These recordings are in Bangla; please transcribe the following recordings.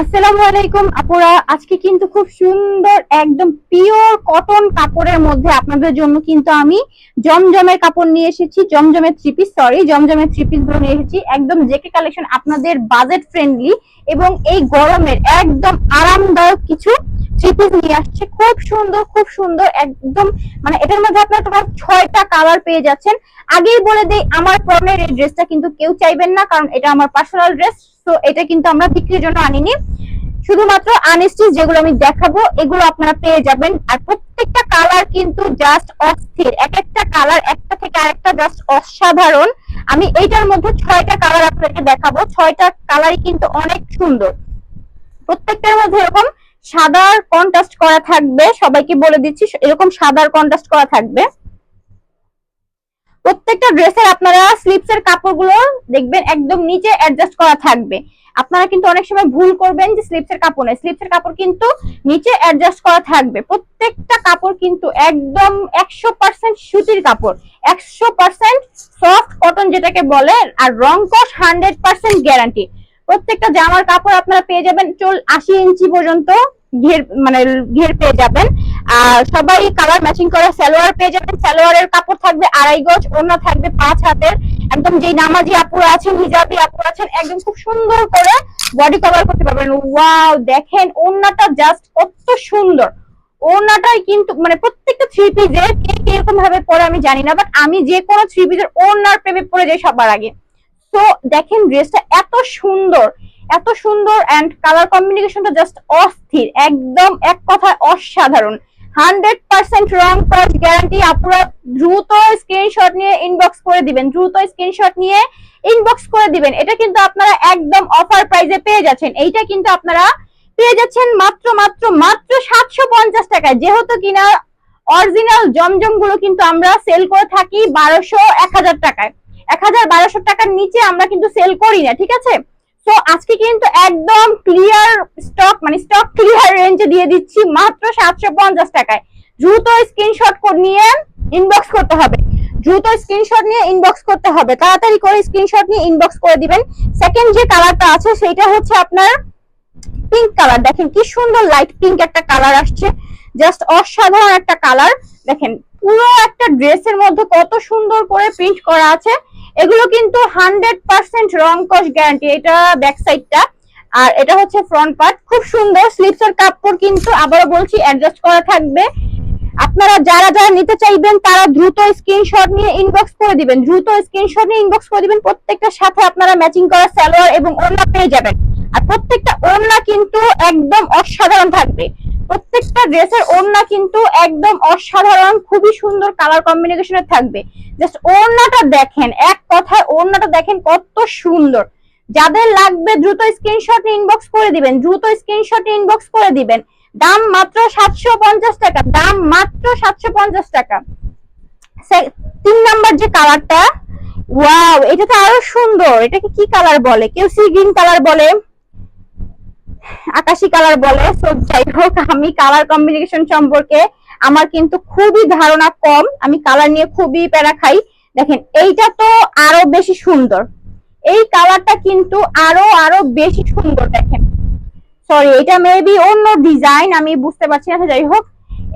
আসসালামু আলাইকুম আপুরা, আজকে কিন্তু খুব সুন্দর একদম পিওর কটন কাপড়ের মধ্যে আপনাদের জন্য কিন্তু আমি জমজমের কাপড় নিয়ে এসেছি। জমজমের থ্রি পিস গুলো নিয়ে এসেছি। একদম জেকে কালেকশন, আপনাদের বাজেট ফ্রেন্ডলি এবং এই গরমের একদম আরামদায়ক কিছু থ্রি পিস নিয়ে আসছে। খুব সুন্দর, খুব সুন্দর একদম। মানে এটার মধ্যে আপনারা টোটাল 6টা কালার পেয়ে যাচ্ছেন। আগেই বলে দেই, আমার পরনের এই ড্রেসটা কিন্তু কেউ চাইবেন না, কারণ এটা আমার পার্সোনাল ড্রেস। তো এটা কিন্তু আমরা বিক্রির জন্য আনিনি, শুধুমাত্র আনস্টিচ যেগুলো আমি দেখাবো এগুলো আপনারা পেয়ে যাবেন। আর প্রত্যেকটা কালার কিন্তু জাস্ট অস্থির, এক একটা কালার একটা থেকে আরেকটা জাস্ট অসাধারণ। আমি এইটার মধ্যে 6টা কালার আপনাদেরকে দেখাবো। 6টা কালারই কিন্তু অনেক সুন্দর। প্রত্যেকটার মধ্যে এরকম সাদার কন্ট্রাস্ট করা থাকবে, সবাইকে বলে দিচ্ছি এরকম সাদার কন্ট্রাস্ট করা থাকবে। প্রত্যেকটা ড্রেসের আপনারা স্লিপসের কাপড়গুলো দেখবেন একদম নিচে অ্যাডজাস্ট করা থাকবে। আপনারা কিন্তু অনেক সময় ভুল করবেন যে স্লিপসের কাপড় নেই, স্লিপসের কাপড় কিন্তু নিচে অ্যাডজাস্ট করা থাকবে। প্রত্যেকটা কাপড় কিন্তু একদম 100% সুতির কাপড়, 100% সফট কটন যেটাকে বলে, আর রং কস 100% গ্যারান্টি। প্রত্যেকটা জামার কাপড় আপনারা পেয়ে যাবেন 80 ইঞ্চি পর্যন্ত ঘের পেয়ে যাবেন। আর সবাই কালার ম্যাচিং করা সালোয়ার পেয়ে যাবেন। সালোয়ারের কাপড় থাকবে 2.5 গজ, ওড়না থাকবে 5 হাতের। একদম যে নামাজি আপুরা আছেন, হিজাবি আপুরা আছেন, একদম খুব সুন্দর করে বডি কভার করতে পারবেন। ওয়াও, দেখেন ওড়নাটা জাস্ট কত সুন্দর। ওড়নাটাই কিন্তু মানে প্রত্যেকটা থ্রি পিসের কে কিরকম ভাবে পরে আমি জানি না, বাট আমি যে কোনো থ্রি পিসের ওড়নার প্রেমে পড়ে যাই সবার আগে। তো দেখেন ড্রেসটা এত সুন্দর, এত সুন্দর, এন্ড কালার কম্বিনেশনটা জাস্ট অস্থির, একদম এক কথায় অসাধারণ। 100% রং কস গ্যারান্টি। আপনারা দ্রুত স্ক্রিনশট নিয়ে ইনবক্স করে দিবেন, দ্রুত স্ক্রিনশট নিয়ে ইনবক্স করে দিবেন। এটা কিন্তু আপনারা একদম অফার প্রাইসে পেয়ে যাচ্ছেন। এইটা কিন্তু আপনারা পেয়ে যাচ্ছেন মাত্র মাত্র মাত্র 750 টাকায়। যেহেতু কিনা অরিজিনাল জমজম গুলো কিন্তু আমরা সেল করে থাকি 1200-1000 টাকায়। 1000-1200 টাকার নিচে আমরা কিন্তু সেল করি না, ঠিক আছে? তো আজকে কিন্তু একদম ক্লিয়ার স্টক, মানে স্টক ক্লিয়ার রেঞ্জে দিয়ে দিচ্ছি মাত্র 750 টাকায়। দ্রুত স্ক্রিনশট নিয়ে ইনবক্স করতে হবে, দ্রুত স্ক্রিনশট নিয়ে ইনবক্স করতে হবে, তাড়াতাড়ি করে স্ক্রিনশট নিয়ে ইনবক্স করে দিবেন। সেকেন্ড যে কালারটা আছে সেটা হচ্ছে আপনার পিঙ্ক কালার। দেখেন কি সুন্দর লাইট পিঙ্ক একটা কালার আসছে, জাস্ট অসাধারণ একটা কালার। দেখেন পুরো একটা ড্রেসের মধ্যে কত সুন্দর করে প্রিন্ট করা আছে। এগুলো কিন্তু 100% রং কস গ্যারান্টি। এটা ব্যাক সাইডটা, আর এটা হচ্ছে ফ্রন্ট পার্ট। খুব সুন্দর। স্লিপসের কাপড় কিন্তু আবারও বলছি অ্যাডজাস্ট করা থাকবে। আপনারা যারা যারা নিতে চাইবেন তারা দ্রুত স্ক্রিনশট নিয়ে ইনবক্স করে দিবেন, দ্রুত স্ক্রিনশট নিয়ে ইনবক্স করে দিবেন। প্রত্যেকটার সাথে আপনারা ম্যাচিং করা সালোয়ার এবং ওড়না পেয়ে যাবেন। আর প্রত্যেকটা ওড়না কিন্তু একদম অসাধারণ থাকবে। প্রত্যেকটা ড্রেসের ওড়না কিন্তু একদম অসাধারণ, খুবই সুন্দর কালার কম্বিনেশনের থাকবে। জাস্ট ওড়নাটা দেখেন, এক কথায় ওড়নাটা দেখেন কত সুন্দর। যাদের লাগবে দ্রুত স্ক্রিনশট নিয়ে ইনবক্স করে দিবেন, দ্রুত স্ক্রিনশট নিয়ে ইনবক্স করে দিবেন। দাম মাত্র 750 টাকা, দাম মাত্র 750 টাকা। 3 নাম্বার যে কালারটা, ওয়াও, এটা তো আরো সুন্দর। এটাকে কি কালার বলে? কেউ সি গ্রিন কালার বলে, আকাশি কালার বলে। সো যাই হোক, আমি কালার কম্বিনেশন সম্পর্কে আমার কিন্তু খুবই ধারণা কম, আমি কালার নিয়ে খুবই প্যারা খাই। দেখেন এইটা তো আরো বেশি সুন্দর, এই কালারটা কিন্তু আরো আরো বেশি সুন্দর। দেখেন, সরি এটা মেবি অন্য ডিজাইন, আমি বুঝতে পারছি না। যাই হোক,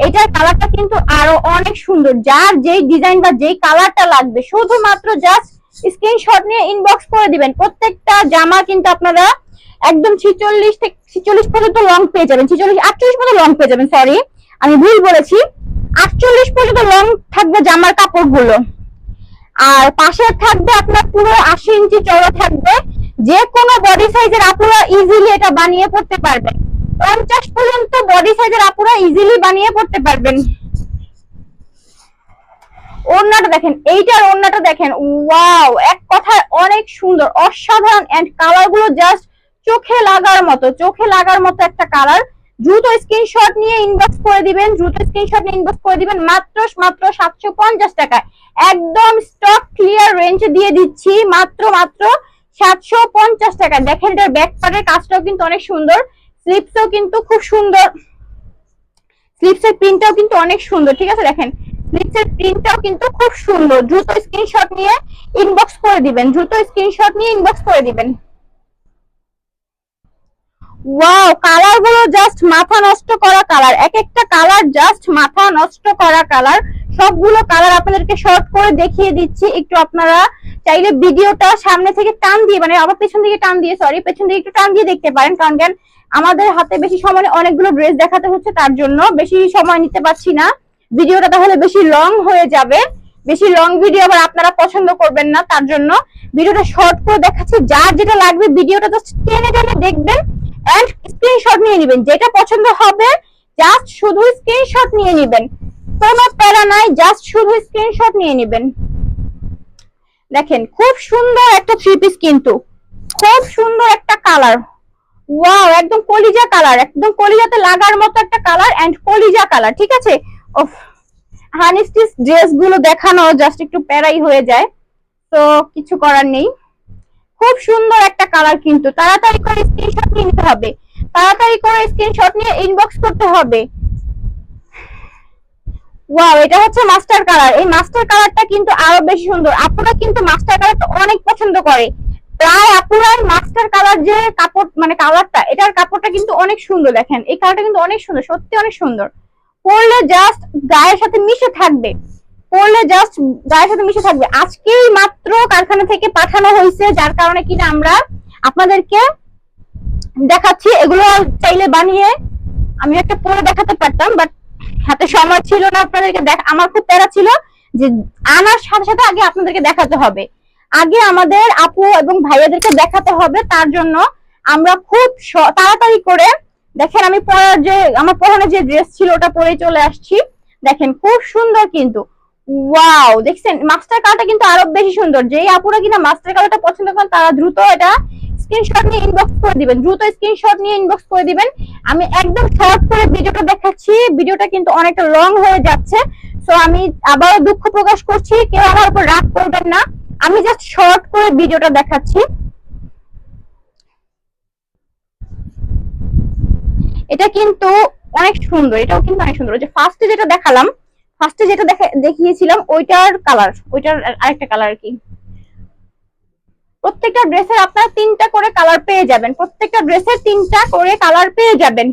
এটার কালারটা কিন্তু আরো অনেক সুন্দর। যার যেই ডিজাইন বা যেই কালারটা লাগবে শুধুমাত্র জাস্ট স্ক্রিনশট নিয়ে ইনবক্স করে দিবেন। প্রত্যেকটা জামা কিন্তু আপনারা একদম 46 পর্যন্ত লং পেয়ে যাবেন, 48 পর্যন্ত লং পেয়ে যাবেন। সরি আমি ভুল বলেছি, 48 পর্যন্ত লং থাকবে জামার কাপড়গুলো। আর পাশে থাকবে আপনার পুরো 80 ইঞ্চি চওড়া থাকবে। যে কোনো বডি সাইজের আপুরা ইজিলি এটা বানিয়ে পড়তে পারবেন। 50 পর্যন্ত বডি সাইজের আপুরা ইজিলি বানিয়ে পড়তে পারবেন। ওড়নাটা দেখেন, এইটার ওড়নাটা দেখেন, ওয়াও, এক কথায় অনেক সুন্দর, অসাধারণ। এন্ড কালার গুলো জাস্ট চোখে লাগার মতো, চোখে লাগার মতো একটা কালার। দ্রুত স্ক্রিনশট নিয়ে ইনবক্স করে দিবেন, দ্রুত স্ক্রিনশট নিয়ে ইনবক্স করে দিবেন মাত্র মাত্র 750 টাকা। একদম স্টক ক্লিয়ার রেঞ্জে দিয়ে দিচ্ছি মাত্র মাত্র 750 টাকা। দেখেন এটার ব্যাক পার্টের কাজটাও কিন্তু অনেক সুন্দর, স্লিপসও কিন্তু খুব সুন্দর, স্লিপসের প্রিন্টটাও কিন্তু অনেক সুন্দর, ঠিক আছে? দেখেন স্লিপসের প্রিন্টটাও কিন্তু খুব সুন্দর। দ্রুত স্ক্রিনশট নিয়ে ইনবক্স করে দিবেন, দ্রুত স্ক্রিনশট নিয়ে ইনবক্স করে দিবেন। ওয়াও, কালার গুলো জাস্ট মাথা নষ্ট করা কালার, এক একটা কালার জাস্ট মাথা নষ্ট করা কালার। সবগুলো কালার আপনাদেরকে শর্ট করে দেখিয়ে দিচ্ছি। একটু আপনারা চাইলে ভিডিওটা সামনে থেকে টান দিয়ে, মানে আবার পেছন দিকে টান দিয়ে, সরি পেছন দিকে একটু টান দিয়ে দেখতে পারেন, কারণ কেন আমাদের হাতে বেশি সময় অনেকগুলো ড্রেস দেখাতে হচ্ছে, তার জন্য বেশি সময় নিতে পারছি না। ভিডিওটা তাহলে বেশি লং হয়ে যাবে, বেশি লং ভিডিও আবার আপনারা পছন্দ করবেন না, তার জন্য ভিডিওটা শর্ট করে দেখাচ্ছি। যার যেটা লাগবে ভিডিওটা জাস্ট টেনে টেনে দেখবেন এন্ড স্ক্রিনশট নিয়ে নেবেন। যেটা পছন্দ হবে জাস্ট শুধু স্ক্রিনশট নিয়ে নেবেন, কোনো প্যারা নাই, জাস্ট শুধু স্ক্রিনশট নিয়ে নেবেন। দেখেন খুব সুন্দর একটা থ্রি পিস, কিন্তু খুব সুন্দর একটা কালার। ওয়াও, একদম কলিজা কালার, একদম কলিজাতে লাগার মতো একটা কালার এন্ড কলিজা কালার, ঠিক আছে। হানি স্টিচ ড্রেস গুলো দেখানো জাস্ট একটু প্যারাই হয়ে যায়, তো কিছু করার নেই। খুব সুন্দর একটা কালার, কিন্তু তাড়াতাড়ি করে স্ক্রিনশট নিয়ে নিতে হবে, তাড়াতাড়ি করে স্ক্রিনশট নিয়ে ইনবক্স করতে হবে। ওয়াও, এটা হচ্ছে মাস্টার কালার। এই মাস্টার কালারটা কিন্তু আরো বেশি সুন্দর। আপুরা কিন্তু মাস্টার কালারটা অনেক পছন্দ করে, প্রায় আপুরাই মাস্টার কালার যে কাপড়, মানে কালারটা, এটার কাপড়টা কিন্তু অনেক সুন্দর। দেখেন এই কালারটা কিন্তু অনেক সুন্দর, সত্যি অনেক সুন্দর। পরলে জাস্ট গায়ের সাথে মিশে থাকবে, পরলে জাস্ট গায়ের সাথে মিশে থাকবে। আজকেই মাত্র কারখানা থেকে পাঠানো হয়েছে, যার কারণে কিনা আমরা আপনাদেরকে দেখাচ্ছি। এগুলো চাইলে বানিয়ে আমি একটা পরে দেখাতে পারতাম, বাট হাতে সময় ছিল না আপনাদেরকে আমার খুব প্যারা ছিল যে আনার সাথে সাথে আগে আপনাদেরকে দেখাতে হবে, আগে আমাদের আপু এবং ভাইয়াদেরকে দেখাতে হবে। তার জন্য আমরা খুব তাড়াতাড়ি করে, দেখেন আমি পরার যে আমার পরনে যে ড্রেস ছিল ওটা পরে চলে আসছি। দেখেন খুব সুন্দর কিন্তু। ওয়াও, দেখছেন মাস্টার কালারটা কিন্তু আরো বেশি সুন্দর। যেই আপুরা কিনা মাস্টার কালারটা পছন্দ করেন তারা দ্রুত এটা স্ক্রিনশট নিয়ে ইনবক্স করে দিবেন, দ্রুত স্ক্রিনশট নিয়ে ইনবক্স করে দিবেন। আমি একদম শর্ট করে ভিডিওটা দেখাচ্ছি, ভিডিওটা কিন্তু অনেকটা লং হয়ে যাচ্ছে, সো আমি আবারও দুঃখ প্রকাশ করছি, কেউ আমার উপর রাগ করবেন না। আমি জাস্ট শর্ট করে ভিডিওটা দেখাচ্ছি। এটা কিন্তু অনেক সুন্দর, এটাও কিন্তু অনেক সুন্দর। যে ফার্স্টে যেটা দেখালাম, ফার্স্টে যেটা দেখিয়েছিলাম ওইটার কালার, ওইটার আরেকটা কালার কি। প্রত্যেকটা ড্রেসের আপনারা 3টা করে কালার পেয়ে যাবেন, প্রত্যেকটা ড্রেসের 3টা করে কালার পেয়ে যাবেন।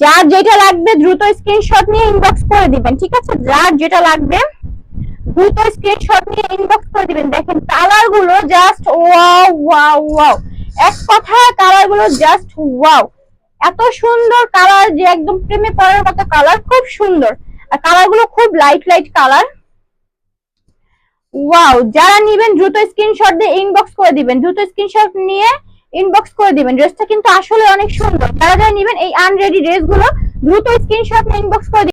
যার যেটা লাগবে দ্রুত স্ক্রিনশট নিয়ে ইনবক্স করে দিবেন, ঠিক আছে। যার যেটা লাগবে দ্রুত স্ক্রিনশট নিয়ে ইনবক্স করে দিবেন। দেখেন কালার গুলো জাস্ট ওয়াও ওয়াও ওয়াও, এক কথা কালার গুলো জাস্ট ওয়াও, এত সুন্দর কালার যে একদম প্রেমে পড়ার মতো কালার, খুব সুন্দর। আর কালার গুলো খুব লাইট লাইট কালার। ওয়াও, যারা নিবেন দ্রুত স্ক্রিনশট দিয়ে ইনবক্স করে দিবেন, দ্রুত স্ক্রিনশট নিয়ে ইনবক্স করে দিবেন। ড্রেসটা কিন্তু আসলে অনেক সুন্দর। যারা যারা নিবেন এই আনরেডি ড্রেস গুলো দ্রুত স্ক্রিনশট নিয়ে ইনবক্স করে